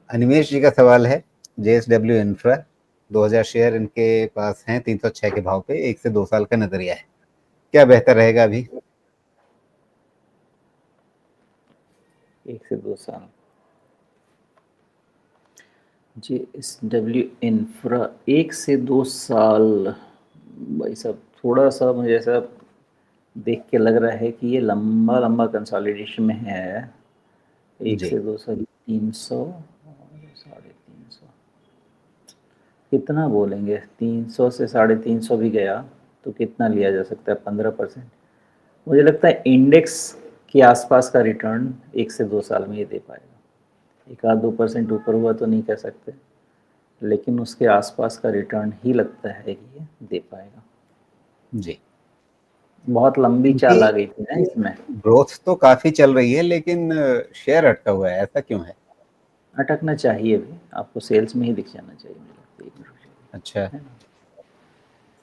अनिमेश जी का सवाल है, जेएसडब्ल्यू इंफ्रा 2000 शेयर इनके पास हैं 306 के भाव पे, 1 से 2 साल का नजरिया है, क्या बेहतर रहेगा अभी? 1 से 2 साल JSW इंफ्रा 1 से 2 साल, भाई साहब थोड़ा सा मुझे ऐसा देख के लग रहा है कि ये लंबा लंबा कंसोलिडेशन में है। एक जी। से 2 साल 300 और 350, कितना बोलेंगे? 300 से 350 भी गया तो कितना लिया जा सकता है? 15%। मुझे लगता है इंडेक्स के आसपास का रिटर्न 1 से 2 साल में ये दे पाएगा। 1-2% ऊपर हुआ तो नहीं कह सकते, लेकिन उसके आसपास का रिटर्न ही लगता है कि ये दे पाएगा। जी। बहुत लंबी इनकी चाल आ गई थी ना इसमें। ग्रोथ तो काफी चल रही है, लेकिन शेयर अटका हुआ है, ऐसा क्यों है? अटकना चाहिए भी, आपको सेल्स में ही दिख जाना चाहिए मुझे लगता अच्छा, है ना।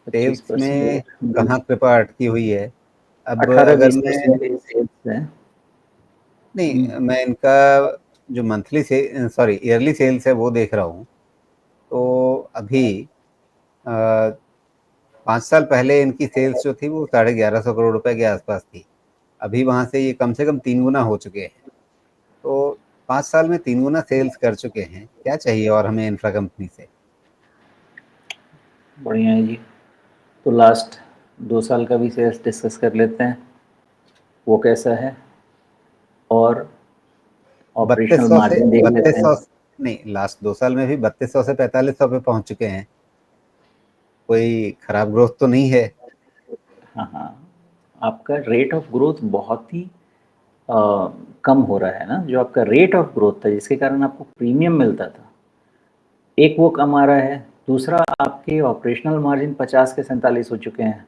सेल्स 25% में कहाँ कृपा अटकी हुई है? अब अगर मैं 18-20% की सेल्स है। नहीं, मैं इनका जो मंथली से सॉरी ईयरली सेल्स है वो देख रहा हूँ, तो अभी 5 साल पहले इनकी सेल्स जो थी वो 1150 करोड़ रुपए के आसपास थी। अभी वहां से ये कम से कम 3 गुना हो चुके हैं। तो 5 साल में 3 गुना सेल्स कर चुके हैं, क्या चाहिए और हमें इंफ्रा कंपनी से? बढ़िया है जी। तो लास्ट 2 साल का भी सेल्स डिस्कस कर लेते हैं, वो कैसा है, और बत्तीस ऑपरेशनल सौ से मार्जिन देख लेते बत्तीस हैं। सौ नहीं, लास्ट 2 साल में भी 3200 से 4500 पे पहुंच चुके हैं। कोई खराब ग्रोथ तो नहीं है? हाँ हाँ, आपका रेट ऑफ ग्रोथ बहुत ही कम हो रहा है ना। जो आपका रेट ऑफ ग्रोथ था जिसके कारण आपको प्रीमियम मिलता था, एक वो कम आ रहा है, दूसरा आपके ऑपरेशनल मार्जिन 50 के 47 हो चुके हैं।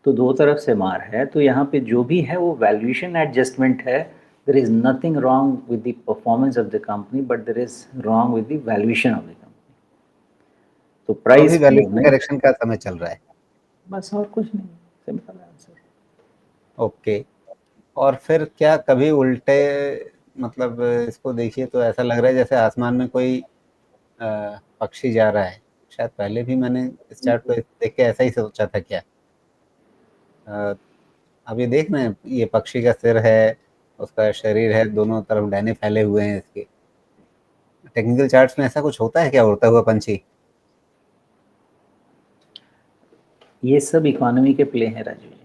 तो दो तरफ से मार है। तो यहाँ पे जो भी है वो वैल्यूएशन एडजस्टमेंट है। There is nothing wrong with the performance of the company, but there is wrong with the valuation of the company. तो तो अभी प्राइस वैल्यूएशन मूवमेंट, करेक्शन का समय चल रहा है। बस और कुछ नहीं, सिंपल आंसर। ओके। और फिर क्या कभी उल्टे, मतलब इसको देखिए तो ऐसा लग रहा है जैसे आसमान में कोई पक्षी जा रहा है। शायद पहले भी मैंने इस चार्ट को देख के ऐसा ही सोचा था क्या। अ, अब ये देख रहे हैं, ये पक्षी का सिर है, उसका शरीर है, दोनों तरफ डैने फैले हुए हैं इसके। टेक्निकल चार्ट्स में ऐसा कुछ होता है क्या, उड़ता हुआ पंछी? ये सब इकोनॉमी के प्ले हैं राजू जी।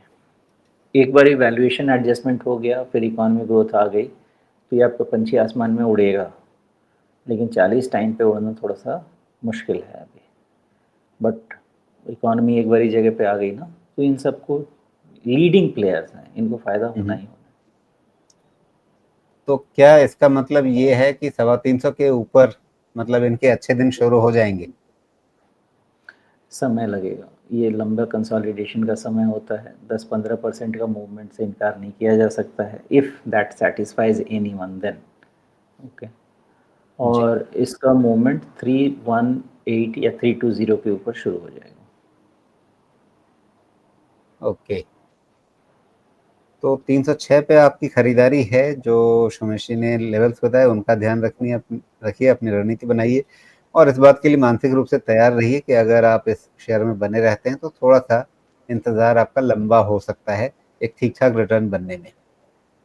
एक बार वैल्यूएशन एडजस्टमेंट हो गया, फिर इकोनॉमी ग्रोथ आ गई, तो ये आपका पंछी आसमान में उड़ेगा, लेकिन 40 टाइम पे उड़ना थोड़ा सा मुश्किल है अभी। बट इकोनॉमी एक बारी जगह पे आ गई ना, तो इन सबको लीडिंग प्लेयर्स हैं, इनको फ़ायदा होना हम्म। ही होना। तो क्या इसका मतलब ये है कि 350 के ऊपर मतलब इनके अच्छे दिन शुरू हो जाएंगे? समय लगेगा, ये लंबा कंसोलिडेशन का समय होता है। 10-15% का मूवमेंट से इनकार नहीं किया जा सकता है, if that satisfies any one then. Okay. जी। और इसका मूवमेंट 318 या 320 के ऊपर शुरू हो जाएगा। ओके। तो 306 पे आपकी खरीदारी है, जो शमेशी ने लेवल्स बताए उनका ध्यान रखिए, अपनी रणनीति बनाइए, और इस बात के लिए मानसिक रूप से तैयार रहिए कि अगर आप इस शेयर में बने रहते हैं तो थोड़ा सा इंतजार आपका लंबा हो सकता है एक ठीक ठाक रिटर्न बनने में।